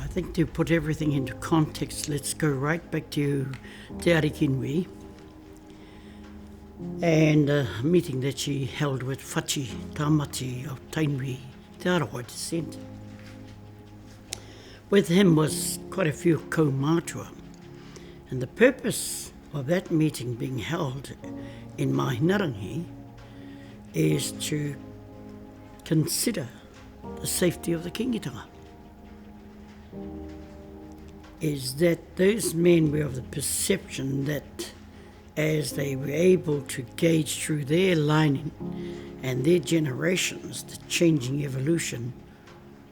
think to put everything into context, let's go right back to Te Arikinui and a meeting that she held with Whachi Tamati of Tainui, Te Arawai descent. With him was quite a few kaumātua, and the purpose of that meeting being held in Mahinarangi is to consider the safety of the kingitanga. Is that those men were of the perception that as they were able to gauge through their lining and their generations the changing evolution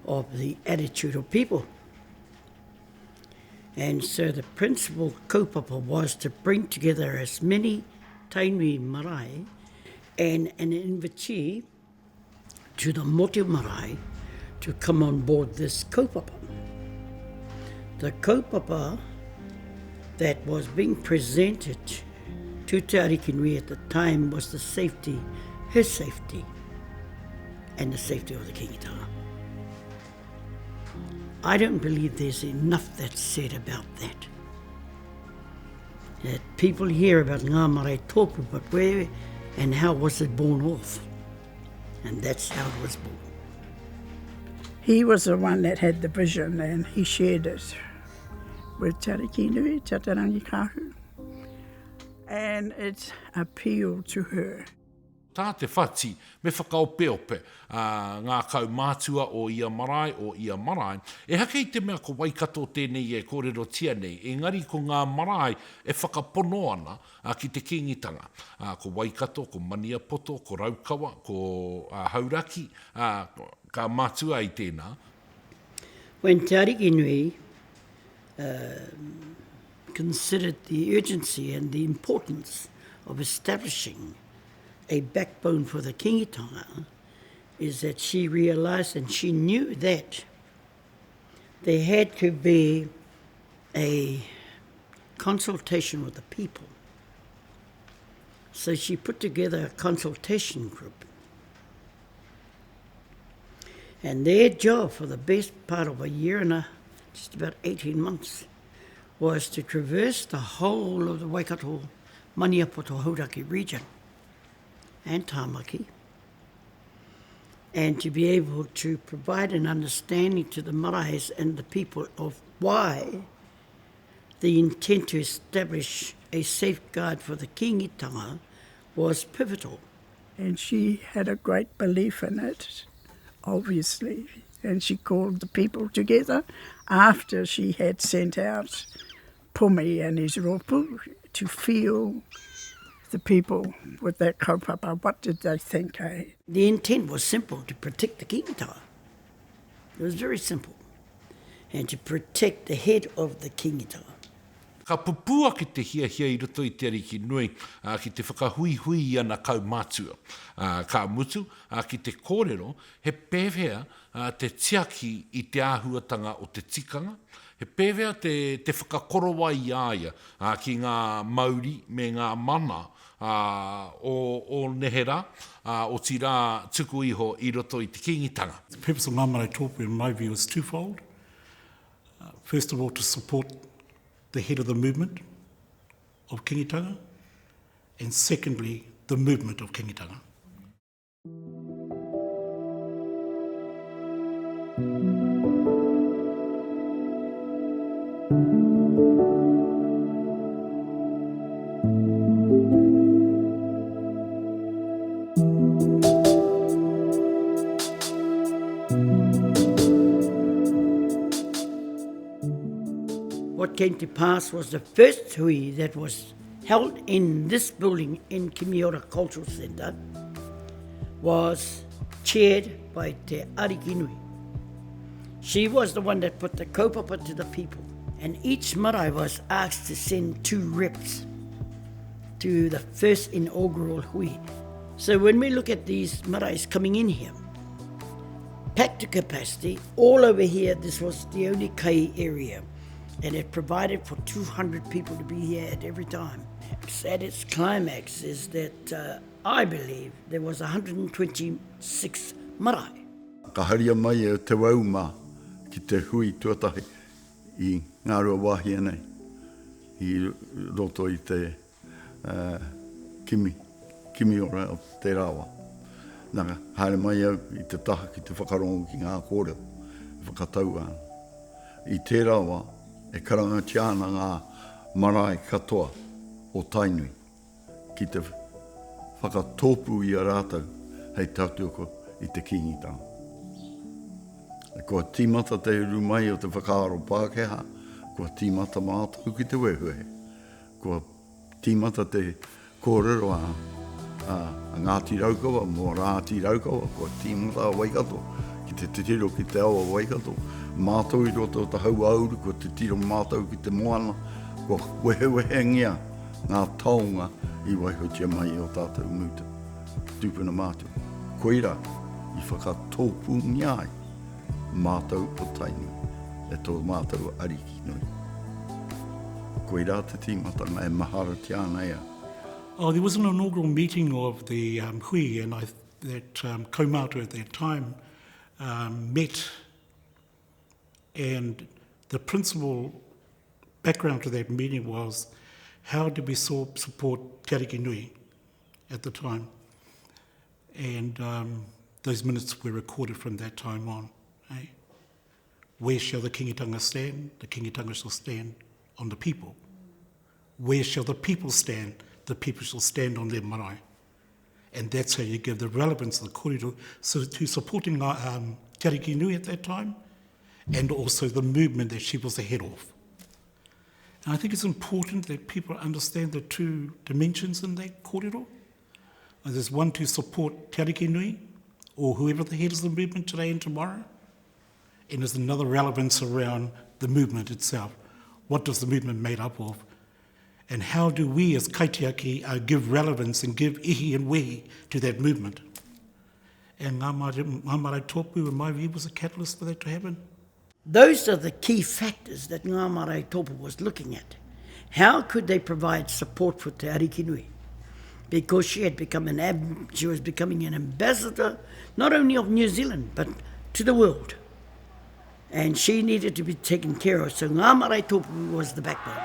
of the attitude of people. And so the principal kaupapa was to bring together as many Tainui marae and an invitee to the motu marae to come on board this kaupapa. The kaupapa that was being presented to Te Arikinui at the time was the safety, her safety, and the safety of the kingitanga. I don't believe there's enough that's said about that. That people hear about Ngaa Marae Toopuu, but where and how was it born off? And that's how it was born. He was the one that had the vision, and he shared it with Te Arikinui Te Atairangikaahu. And it appealed to her. Tā te whati me whakaopeope ngā kaumātua o ia marae, e hake i te mea ko waikato tēnei e kōrero tia nei, engari ko ngā marae e whakapono ana ki te kingitanga. Ko waikato, ko maniapoto, ko raukawa, ko hauraki, ka mātua i tēnā. When Te Arikinui considered the urgency and the importance of establishing a backbone for the kingitanga, is that she realised and she knew that there had to be a consultation with the people. So she put together a consultation group. And their job for the best part of a year and just about 18 months was to traverse the whole of the Waikato, Maniapoto, Hauraki region and Tāmaki, and to be able to provide an understanding to the maraes and the people of why the intent to establish a safeguard for the kingitanga was pivotal. And she had a great belief in it, obviously, and she called the people together after she had sent out Pumi and his ropu to feel the people with that kaupapa. What did they think, eh? The intent was simple, to protect the kingitanga. It was very simple. And to protect the head of the kingitanga. Ka pupua ki te hia i roto i Te Arikinui, ki te whakahui ana kaumātua. Ka mutu, ki te kōrero, he pēwhea te tiaki i te āhuatanga o te tikanga. He pēwhea te whakakorowa i aia ki ngā mauri me ngā mana o nehera, o tira tuku iho i roto i te kingitanga. The purpose of Ngaa Marae Toopuu, in my view, is twofold. First of all, to support the head of the movement of kingitanga, and secondly, the movement of kingitanga. What came to pass was the first hui that was held in this building in Kimiora Cultural Centre was chaired by Te Arikinui. She was the one that put the kaupapa to the people, and each marae was asked to send 2 reps to the first inaugural hui. So when we look at these maraes coming in here, packed to capacity, all over here, this was the only kai area, and it provided for 200 people to be here at every time. At its climax is that I believe there was 126 marae. Ka haria mai e te wauma ki te hui tuatahi i ngā rua wahia nei, i roto i te kimi ora o te rawa. Naka, haere mai au i te taha ki te whakarongo ki ngā kōreo, whakatau ana. I te rawa, e karanga tiana ngā marae katoa o Tainui, ki te whakatōpū i a rātou, hei tautuko i te Kiingi tanga. Kua tīmata te uru mai o te whakaaro Pākehā, kua tīmata mātou ki te wehuhe. Kua tīmata te kōrero a Ngāti Raukawa, mō Rāti Raukawa, kua tīmata a Waikato, ki te tiro ki te awa Waikato, mātou i roto o te hau auru, kua te tiro mātou ki te moana, kua wehewehe ngia ngā taonga i waihotia mai o tātou muta. Tūpuna mātou, koira i whakatōpū ngiai, mātou o Tainui, e tō mātou Arikinui. Koira te tīmata mai mahara tiana ea. Oh, there was an inaugural meeting of the whea, and that kaumātua at that time met, and the principal background to that meeting was how did we support Te Arikinui at the time. And those minutes were recorded from that time on. Eh? Where shall the kingitanga stand? The kingitanga shall stand on the people. Where shall the people stand? The people shall stand on their marae. And that's how you give the relevance of the kōrero to supporting Te Arikinui at that time, and also the movement that she was the head of. And I think it's important that people understand the two dimensions in that kōrero. And there's one to support Te Arikinui, or whoever the head of the movement today and tomorrow, and there's another relevance around the movement itself. What does the movement made up of? And how do we as kaitiaki give relevance and give ihi and wehi to that movement? And Ngaa Marae Toopuu, in my view, was a catalyst for that to happen. Those are the key factors that Ngaa Marae Toopuu was looking at. How could they provide support for Te Arikinui? Because she was becoming an ambassador, not only of New Zealand, but to the world. And she needed to be taken care of. So Ngaa Marae Toopuu was the backbone.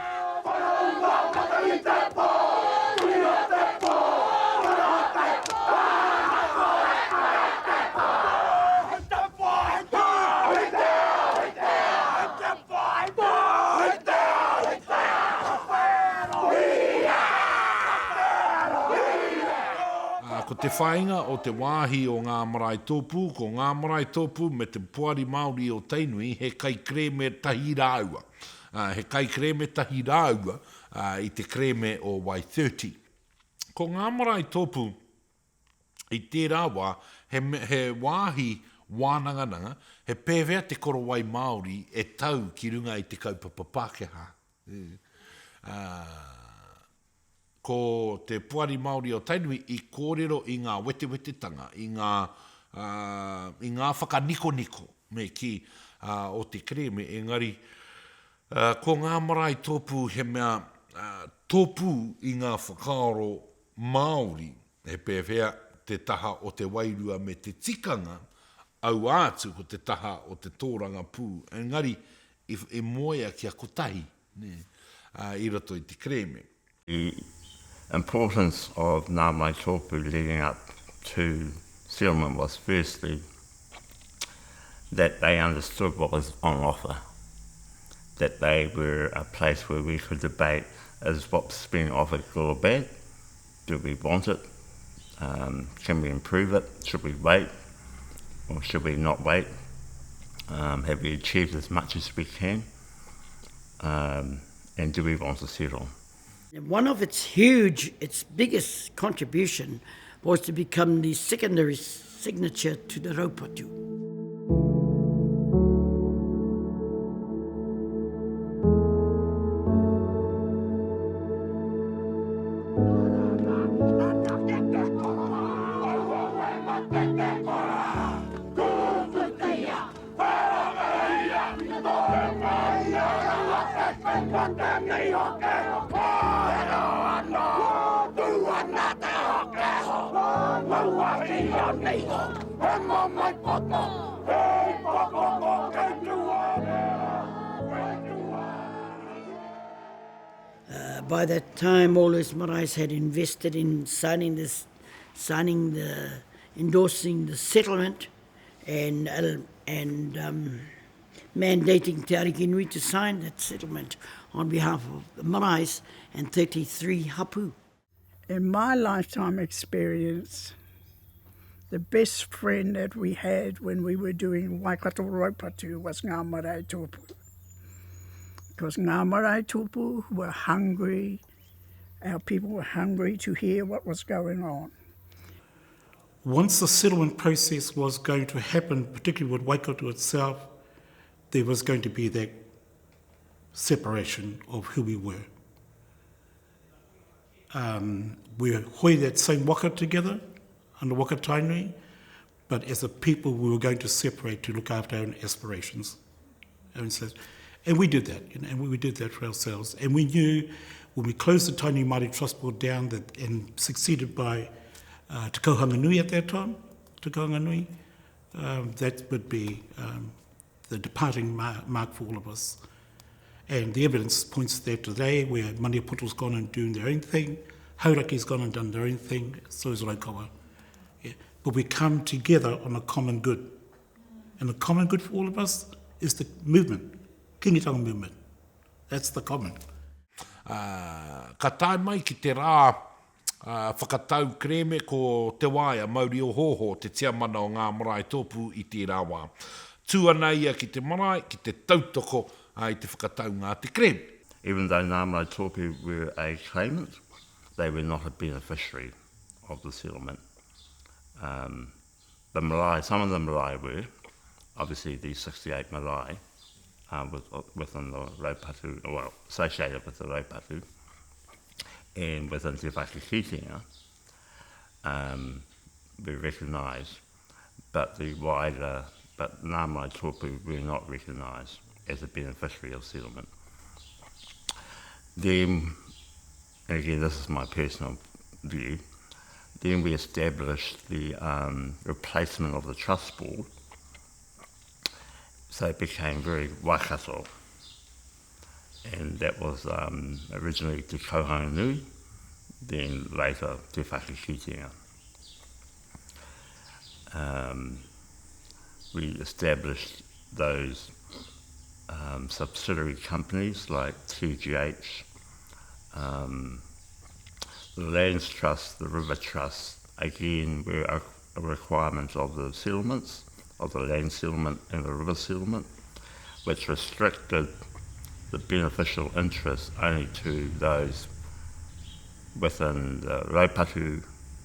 Ko te whainga o te wāhi o Ngaa Marae Toopuu, ko Ngaa Marae Toopuu me te puari Māori o Tainui, he kai kreme tahi rāua. He kai kreme tahi rāua i te kreme o Wai30. Ko Ngaa Marae Toopuu, i te rāua, he wāhi wānangananga, he pēwea te koro wai Māori e tau ki runga i te kaupapa Pākehā. Ko te puari Māori o Tainui i kōrero i ngā wetewetitanga, i ngā whakaniko-niko me ki o te kreme. Engari, ko Ngaa Marae Toopuu he mea tōpū i ngā whakaaro Māori, he pēwhea te taha o te wairua me te tikanga, au ātu ko te taha o te tōranga pū. Engari, e moea ki a kotahi, i roto i te kreme. The importance of Ngaa Marae Toopuu leading up to settlement was firstly that they understood what was on offer, that they were a place where we could debate is what's being offered good or bad, do we want it, can we improve it, should we wait or should we not wait, have we achieved as much as we can, and do we want to settle? One of its biggest contribution was to become the secondary signature to the raupatu. Hey, By that time, all those maraes had invested in endorsing the settlement and mandating Te Arikinui to sign that settlement on behalf of the maraes and 33 hapu. In my lifetime experience, the best friend that we had when we were doing Waikato Raupatu was Ngaa Marae Toopuu. Because Ngaa Marae Toopuu were hungry, our people were hungry to hear what was going on. Once the settlement process was going to happen, particularly with Waikato itself, there was going to be that separation of who we were. We hoi that same waka together under waka tainui, but as a people we were going to separate to look after our own aspirations. And we did that, and we did that for ourselves. And we knew when we closed the Tainui Māori Trust Board down and succeeded by Te Kauhanganui at that time, Te Kauhanganui, that would be the departing mark for all of us. And the evidence points there today where Maniaputo's gone and doing their own thing, Hauraki's gone and done their own thing, so is Raikawa. Yeah. But we come together on a common good. And the common good for all of us is the movement, Kingitanga movement. That's the common. Ka tae mai ki te rā whakatau kreme ko te waia Mauri o Hoho, te tiamana o Ngaa Marae Toopuu i te rāwā. Tūana ia ki te marae, ki te tautoko i te whakatau ngā te kreme. Even though Ngaa Marae Toopuu were a claimant, they were not a beneficiary of the settlement. The marae, some of the marae were, obviously the 68 marae within the raupatu, well, associated with the raupatu, and within Te Whakakitenga, were recognised, but Ngaa Marae Toopuu were not recognised as a beneficiary of settlement. Then, and again this is my personal view, then we established the replacement of the trust board, so it became very Waikato, and that was originally Te Kauhanganui, then later Te Whakakitenga. We established those subsidiary companies like TGH, the Lands Trust, the River Trust, again were a requirement of the settlements, of the land settlement and the river settlement, which restricted the beneficial interest only to those within the raupatu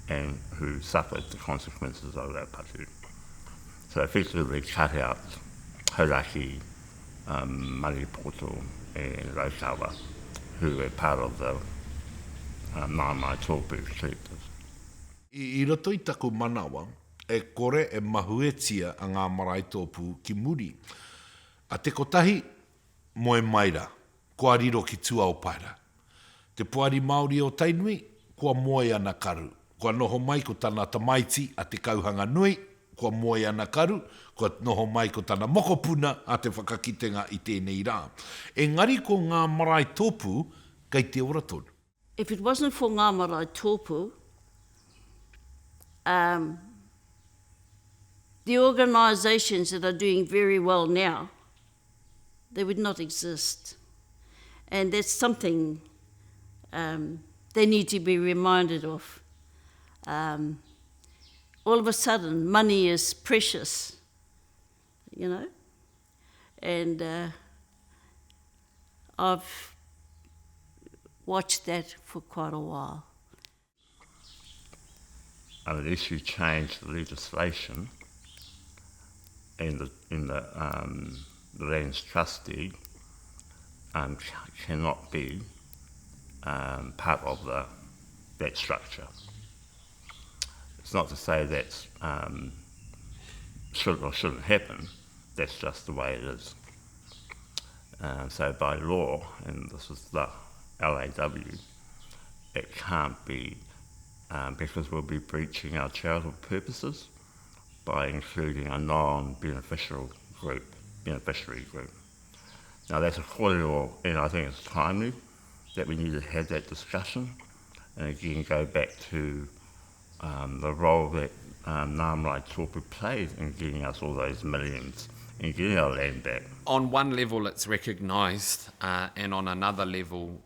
and who suffered the consequences of raupatu. So effectively cut out Hauraki, Maniapoto and Raikawa, who were part of the Ngaa Marae Toopuu collective. I roto i taku manawa, e kore e mahuetia a Ngaa Marae Toopuu ki muri. A te kotahi, moe maira, kua riro ki tua o paira. Te puari Māori o Tainui, kua moe ana karu. Kua noho mai ko tana tamaiti a te Kauhanganui, kua moe ana karu, kua noho mai ko tana mokopuna a te whakakitenga i tēnei rā. Engari ko Ngaa Marae Toopuu, kei te ora tonu. If it wasn't for Ngaa Marae Toopuu, the organisations that are doing very well now, they would not exist. And that's something they need to be reminded of. All of a sudden, money is precious, you know, and I've watched that for quite a while. Unless you change the legislation in the Lands Trust deed, cannot be part of that structure. It's not to say that should or shouldn't happen, that's just the way it is. So by law, and this is the LAW, it can't be, because we'll be breaching our charitable purposes by including a non-beneficiary group. Now that's a kōrero, and I think it's timely that we need to have that discussion, and again go back to the role that Ngaa Marae Toopuu played in getting us all those millions and getting our land back. On one level, it's recognised, and on another level,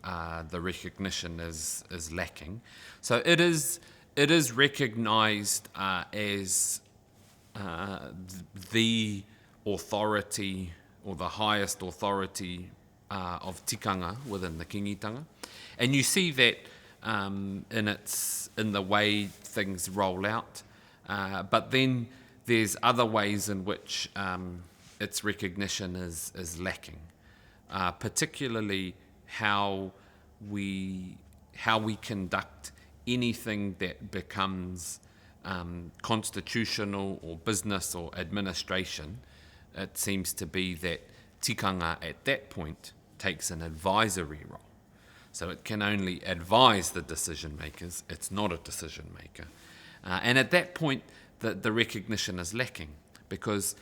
the recognition is lacking. So it is recognised as the authority or the highest authority of tikanga within the kingitanga, and you see that in the way things roll out. But then there's other ways in which its recognition is lacking, particularly how we conduct anything that becomes constitutional or business or administration. It seems to be that tikanga at that point takes an advisory role. So it can only advise the decision makers, it's not a decision maker. And at that point, the recognition is lacking, because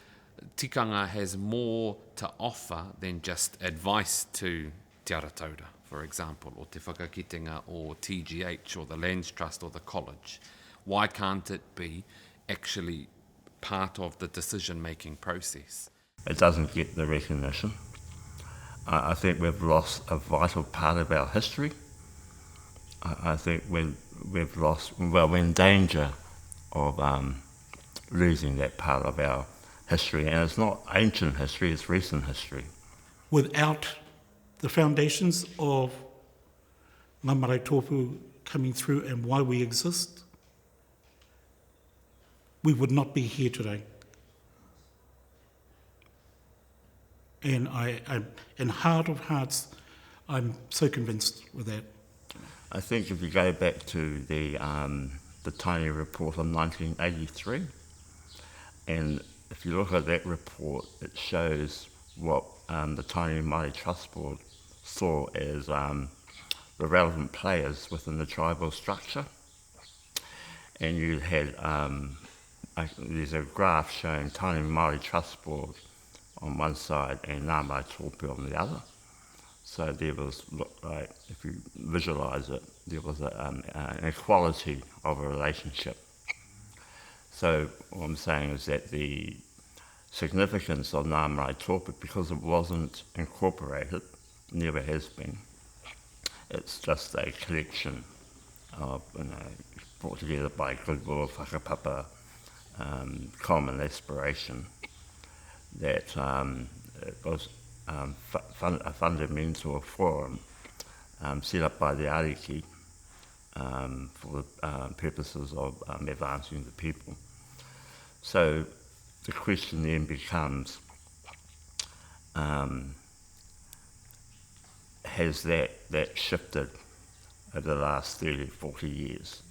tikanga has more to offer than just advice to Te Arataura, for example, or Te Whakakitenga, or TGH, or the Lands Trust, or the college. Why can't it be actually part of the decision-making process? It doesn't get the recognition. I think we've lost a vital part of our history. I think we're in danger of losing that part of our history, and it's not ancient history, it's recent history. Without the foundations of Ngaa Marae Toopuu coming through and why we exist, we would not be here today. And in heart of hearts, I'm so convinced with that. I think if you go back to the Tiny Report of 1983, and if you look at that report, it shows what the Tiny Māori Trust Board saw as the relevant players within the tribal structure. And you had, there's a graph showing Tiny Māori Trust Board on one side and Ngaa Marae Toopuu on the other. So there was, like, if you visualise it, there was an equality of a relationship. So what I'm saying is that the significance of Ngaa Marae Toopuu, because it wasn't incorporated, never has been, it's just a collection of, brought together by goodwill, whakapapa, common aspiration, that it was a fundamental forum set up by the Ariki for the purposes of advancing the people. So the question then becomes, has that shifted over the last 30, 40 years?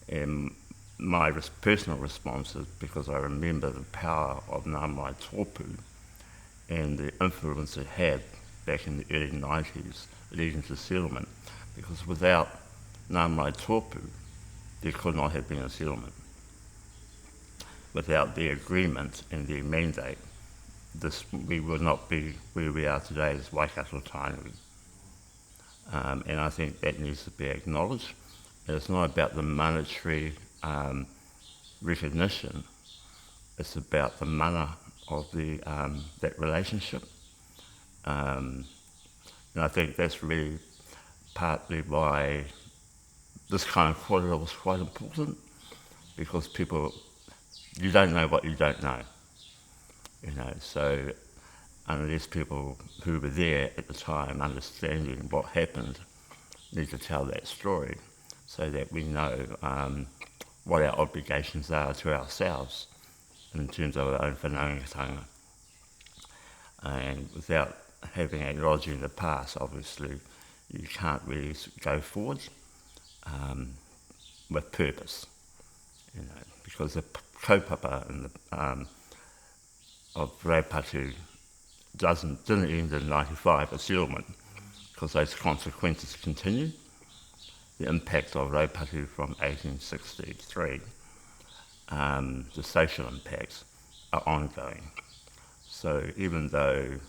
And my personal response is because I remember the power of Ngaa Marae Toopuu and the influence it had back in the early 90s leading to settlement, because without Ngaa Marae Toopuu there could not have been a settlement. Without their agreement and their mandate, we would not be where we are today as Waikato Tainui. And I think that needs to be acknowledged. And it's not about the monetary recognition, it's about the mana of that relationship. And I think that's really partly why this kind of corridor was quite important, because you don't know what you don't know. So unless people who were there at the time understanding what happened need to tell that story so that we know what our obligations are to ourselves in terms of our own whanaungatanga. And without acknowledging the past, obviously, you can't really go forward with purpose, because the kaupapa and of Raupatu didn't end in 95, a settlement, because those consequences continue. The impact of Raupatu from 1863, the social impacts are ongoing. So even though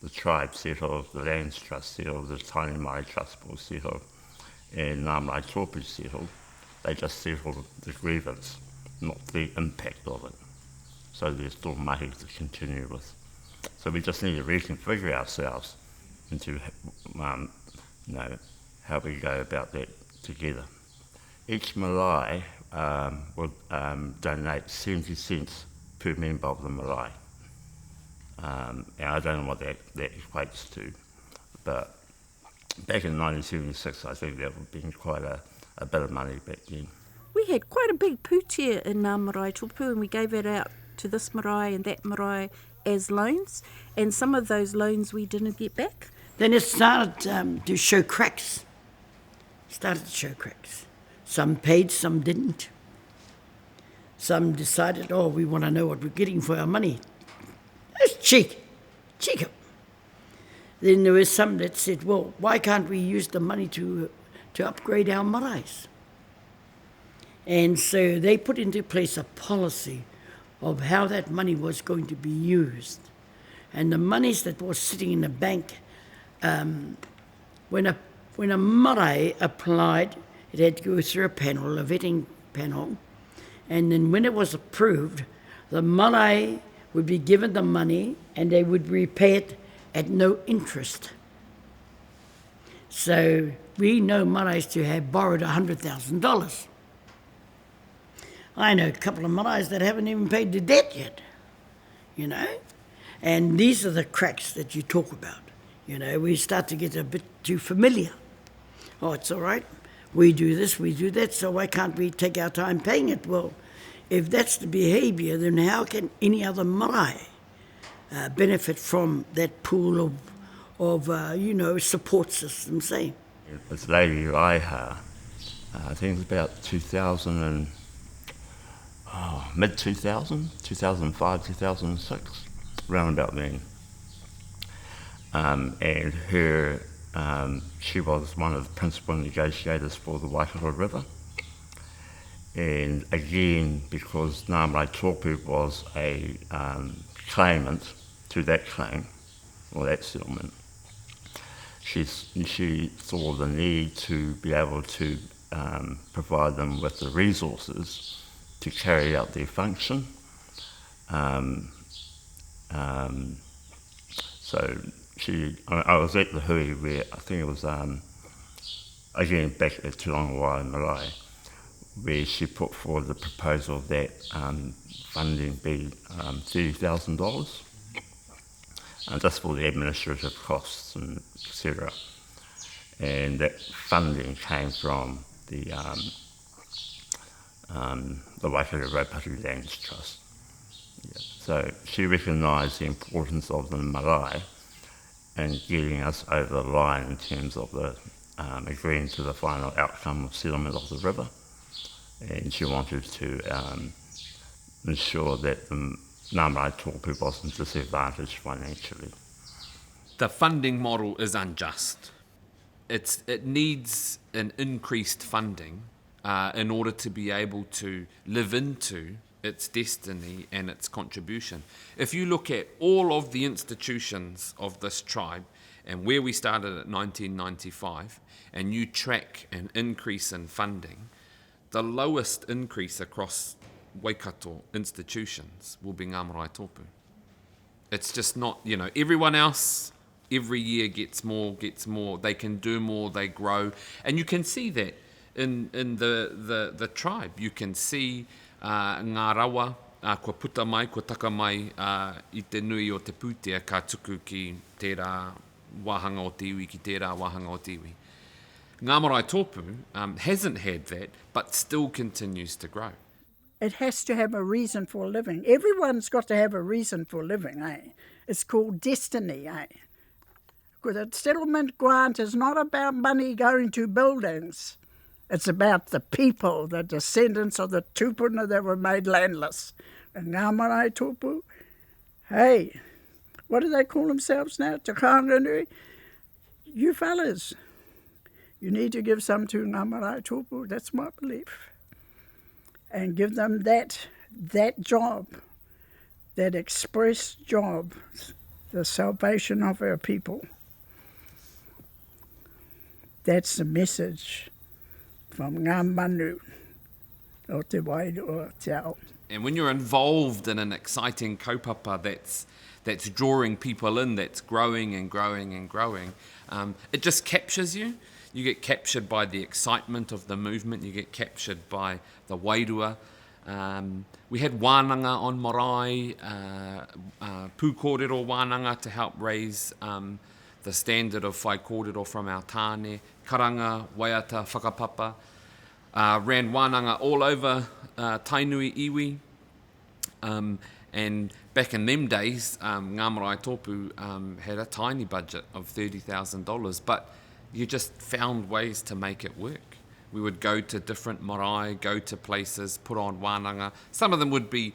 the tribe settled, the lands trust settled, the Tainui Marae Trust Board settled, and Ngaa Marae Toopuu settled. They just settled the grievance, not the impact of it. So there's still mahi to continue with. So we just need to reconfigure ourselves into how we go about that together. Each marae will donate 70 cents per member of the marae. And I don't know what that equates to, but back in 1976, I think that would have been quite a bit of money back then. We had quite a big pūtea in Ngaa Marae Toopuu, and we gave it out to this marae and that marae as loans, and some of those loans we didn't get back. Then it started to show cracks. Some paid, some didn't. Some decided, we want to know what we're getting for our money. That's cheek. Then there were some that said, well, why can't we use the money to upgrade our maraes? And so they put into place a policy of how that money was going to be used. And the monies that was sitting in the bank, when a marae applied, it had to go through a vetting panel, and then when it was approved, the marae would be given the money and they would repay it at no interest. So we know maraes to have borrowed $100,000. I know a couple of maraes that haven't even paid the debt yet, And these are the cracks that you talk about. We start to get a bit too familiar. Oh, it's all right. We do this, we do that, so why can't we take our time paying it? Well, if that's the behaviour, then how can any other marae benefit from that pool of support system, say? With Lady Raiha, I think it was about 2000 and mid-2000, 2005, 2006, around about then. And her, she was one of the principal negotiators for the Waikato River. And again, because Ngaa Marae Toopuu was a claimant to that claim, or that settlement, she saw the need to be able to provide them with the resources to carry out their function. So I was at the hui where I think it was, again, back at Te Marae, where she put forward the proposal that funding be $30,000, just for the administrative costs and etc. And that funding came from the Waikato Raupatu Lands Trust. Yeah. So she recognised the importance of the marae and getting us over the line in terms of the agreeing to the final outcome of settlement of the river. And she wanted to ensure that the Ngaa Marae Toopuu wasn't disadvantaged financially. The funding model is unjust. It needs an increased funding in order to be able to live into its destiny and its contribution. If you look at all of the institutions of this tribe and where we started at 1995, and you track an increase in funding, the lowest increase across Waikato institutions will be Ngaa Marae Toopuu. It's just not, everyone else every year gets more, they can do more, they grow. And you can see that in the tribe. You can see ngā rawa, kua puta mai, kua taka mai I te nui o te pūtea ka tuku ki tērā wāhanga o te iwi, ki tērā wāhanga o te iwi. Ngaa Marae Toopuu hasn't had that, but still continues to grow. It has to have a reason for living. Everyone's got to have a reason for living, eh? It's called destiny, eh? Because a settlement grant is not about money going to buildings. It's about the people, the descendants of the tupuna that were made landless. And Ngaa Marae Toopuu, hey, what do they call themselves now? Te Kiingi? You fellas, you need to give some to Ngaa Marae Toopuu, that's my belief. And give them that job, that express job, the salvation of our people. That's the message from Ngā Manu o te Wairua te ao. And when you're involved in an exciting kaupapa that's drawing people in, that's growing and growing and growing, it just captures you. You get captured by the excitement of the movement. You get captured by the wairua. We had wānanga on marae, pūkōrero wānanga to help raise the standard of whai kōrero from our tāne, karanga, waiata, whakapapa. Ran wānanga all over Tainui iwi. And back in them days, Ngaa Marae Toopuu had a tiny budget of $30,000, but you just found ways to make it work. We would go to different marae, go to places, put on wānanga. Some of them would be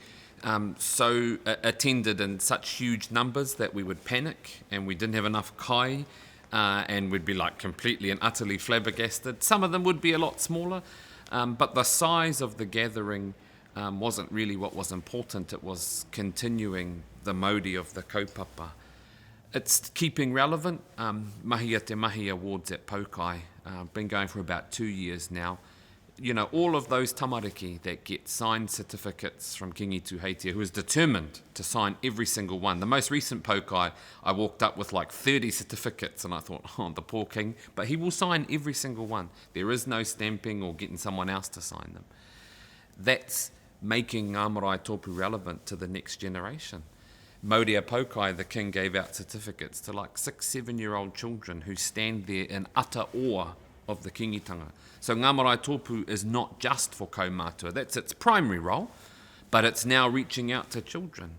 so attended in such huge numbers that we would panic and we didn't have enough kai, and we'd be like completely and utterly flabbergasted. Some of them would be a lot smaller, but the size of the gathering wasn't really what was important. It was continuing the mauri of the kaupapa. It's keeping relevant. Mahi a te Mahi Awards at Paukai, been going for about 2 years now. You know, all of those tamariki that get signed certificates from Kiingi Tuheitia, who is determined to sign every single one. The most recent Paukai, I walked up with like 30 certificates and I thought, oh, the poor king. But he will sign every single one. There is no stamping or getting someone else to sign them. That's making Ngaa Marae Toopuu relevant to the next generation. Mauria Paukai, the king, gave out certificates to like 6-7-year-old children who stand there in utter awe of the kingitanga. So Ngaa Marae Toopuu is not just for kaumātua. That's its primary role, but it's now reaching out to children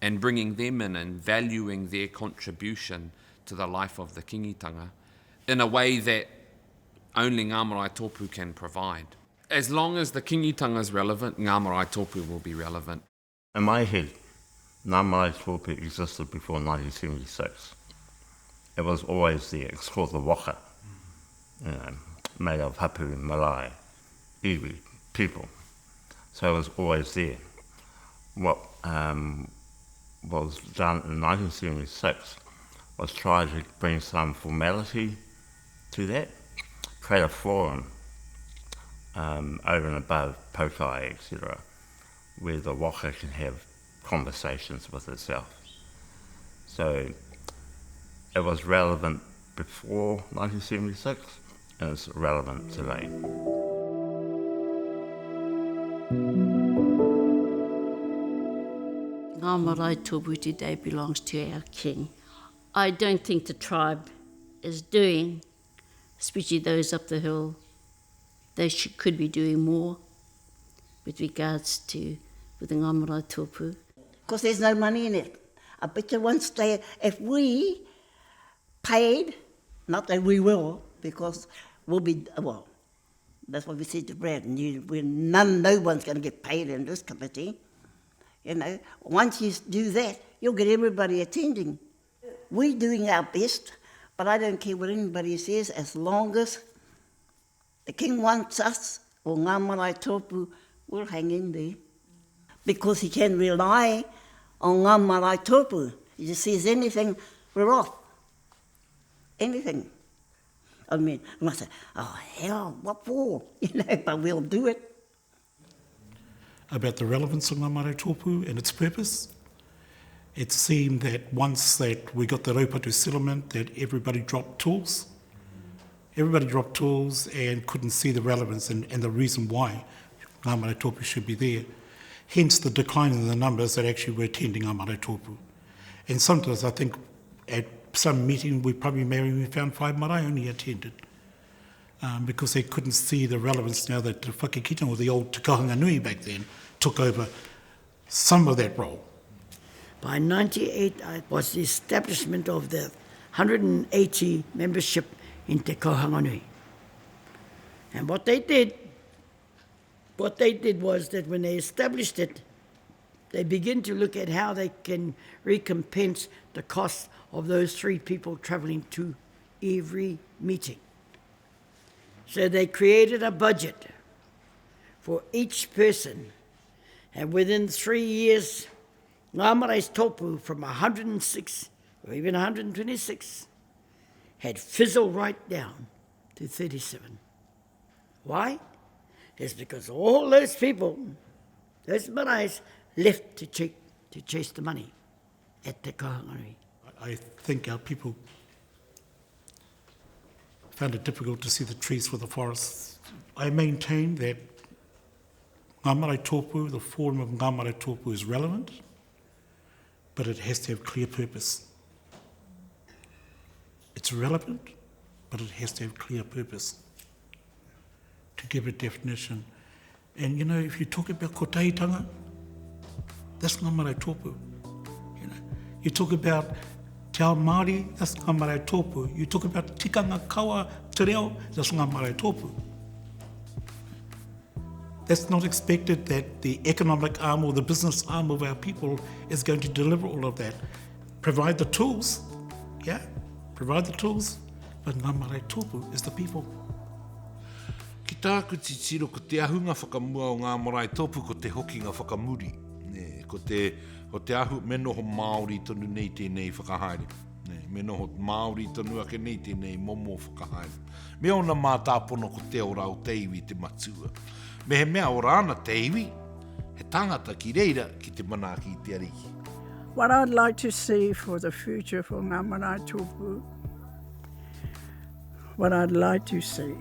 and bringing them in and valuing their contribution to the life of the kingitanga in a way that only Ngaa Marae Toopuu can provide. As long as the kingitanga is relevant, Ngaa Marae Toopuu will be relevant. In my head, Ngaa Marae Toopuu existed before 1976. It was always there. It's called the waka, made of hapu, marae, iwi, people. So it was always there. What was done in 1976 was try to bring some formality to that, create a forum over and above Paukai, etc., where the waka can have conversations with itself. So it was relevant before 1976 and it's relevant today. Ngaa Marae Toopuu today belongs to our king. I don't think the tribe is doing, especially those up the hill, they could be doing more with regards to with the Ngaa Marae Toopuu. Because there's no money in it. I bet you once they, if we paid, not that we will, because we'll be, well, that's what we said to Brad, no one's going to get paid in this committee. You know, once you do that, you'll get everybody attending. We're doing our best, but I don't care what anybody says, as long as the king wants us, or Ngaa Marae Toopuu, we'll hang in there. Because he can rely on Ngaa Marae Toopuu. If he says anything, we're off. Anything. I mean, we must say, oh hell, what for? You know, but we'll do it. About the relevance of Ngaa Marae Toopuu and its purpose, it seemed that once that we got the Raupatu settlement, that everybody dropped tools. Everybody dropped tools and couldn't see the relevance and the reason why Ngaa Marae Toopuu should be there. Hence the decline in the numbers that actually were attending Ngaa Marae Toopuu. And sometimes I think at some meeting we found 5 marae only attended because they couldn't see the relevance now that the whakakitanga, or the old Te Nui back then, took over some of that role. By 98, it was the establishment of the 180 membership in Te Nui. And what they did was that when they established it, they begin to look at how they can recompense the cost of those 3 people travelling to every meeting. So they created a budget for each person, and within 3 years, Ngaa Marae Toopuu from 106 or even 126, had fizzled right down to 37. Why? It's because all those people, those maraes, left to chase the money at Te Kiingi. I think our people found it difficult to see the trees for the forests. I maintain that Ngaa Marae Toopuu, the form of Ngaa Marae Toopuu is relevant, but it has to have clear purpose. It's relevant, but it has to have clear purpose to give a definition. And you know, if you talk about kotaitanga, that's Ngaa Marae Toopuu. You know, you talk about te ao Māori, that's Ngaa Marae Toopuu. You talk about tikanga kaua te reo, that's Ngaa Marae Toopuu. That's not expected that the economic arm or the business arm of our people is going to deliver all of that. Provide the tools, yeah, provide the tools, but Ngaa Marae Toopuu is the people. Ki tāku titiro ko te ahunga whakamua o Ngaa Marae Toopuu ko te hokinga whakamuri. Ne, ko te ahu me noho Māori tonu nei tēnei whakahaere. Ne, me noho Māori tonu ake nei tēnei momo whakahaere. Me ona mā tāpono ko te ora o te iwi te matua. Me he mea ora ana te iwi, he tangata ki reira ki te mana ki te ariki. What I'd like to see for the future for Ngaa Marae Toopuu, what I'd like to see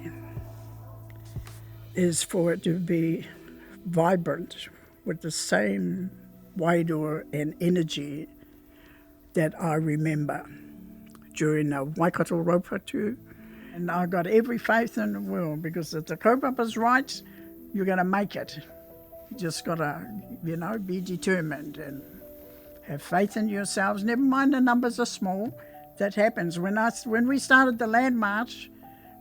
is for it to be vibrant with the same wairua and energy that I remember during the Waikato Raupatu. And I've got every faith in the world, because if the kaupapa's right, you're going to make it. You just got to, you know, be determined and have faith in yourselves. Never mind the numbers are small. That happens. When we started the land march,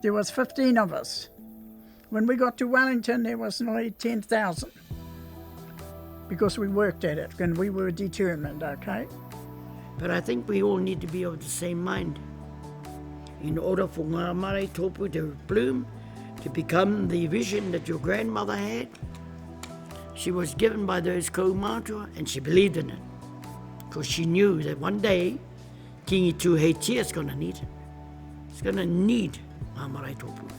there was 15 of us. When we got to Wellington, there was nearly 10,000. Because we worked at it and we were determined, okay? But I think we all need to be of the same mind. In order for Ngaa Marae Toopuu to bloom, to become the vision that your grandmother had, she was given by those kaumātua and she believed in it. Because she knew that one day, Kiingi Tuheitia is going to need it. It's going to need Ngaa Marae Toopuu.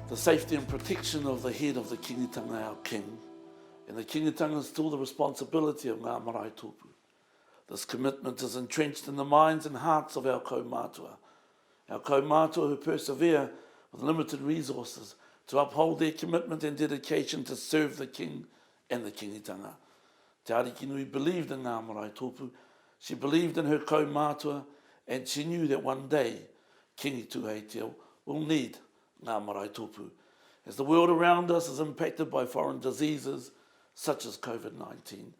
The safety and protection of the head of the kingitanga, our king, and the kingitanga is still the responsibility of Ngaa Marae Toopuu. This commitment is entrenched in the minds and hearts of our kaumātua who persevere with limited resources to uphold their commitment and dedication to serve the king and the kingitanga. Te Arikinui believed in Ngaa Marae Toopuu. She believed in her kaumātua, and she knew that one day Kiingi Tuheitia will need Ngaa Marae Toopuu. As the world around us is impacted by foreign diseases such as COVID-19,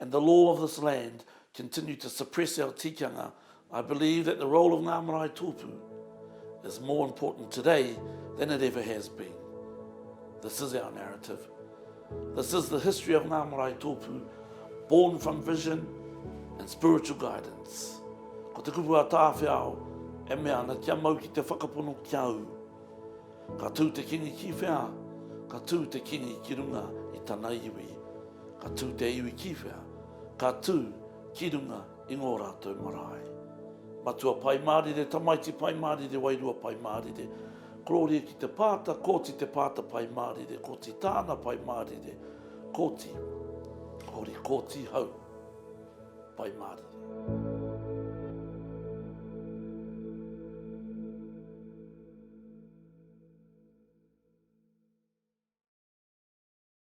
and the law of this land continue to suppress our tikanga, I believe that the role of Ngaa Marae Toopuu is more important today than it ever has been. This is our narrative. This is the history of Ngaa Marae Toopuu, born from vision and spiritual guidance. Ko te kupu a tāwhiao, e mea na kia mau ki te whakapono kia au. Ka tū te kingi ki whea, ka tū te kingi ki runga i tana iwi. Ka tū te iwi ki whea, ka tū ki runga i ngō rātou marae. Matua pai mārire, tamaiti pai mārire, wairua pai mārire. Kororia ki te pāta, kōti te pāta pai mārire, kōti tāna pai mārire, kōti, hori kōti hau pai mārire.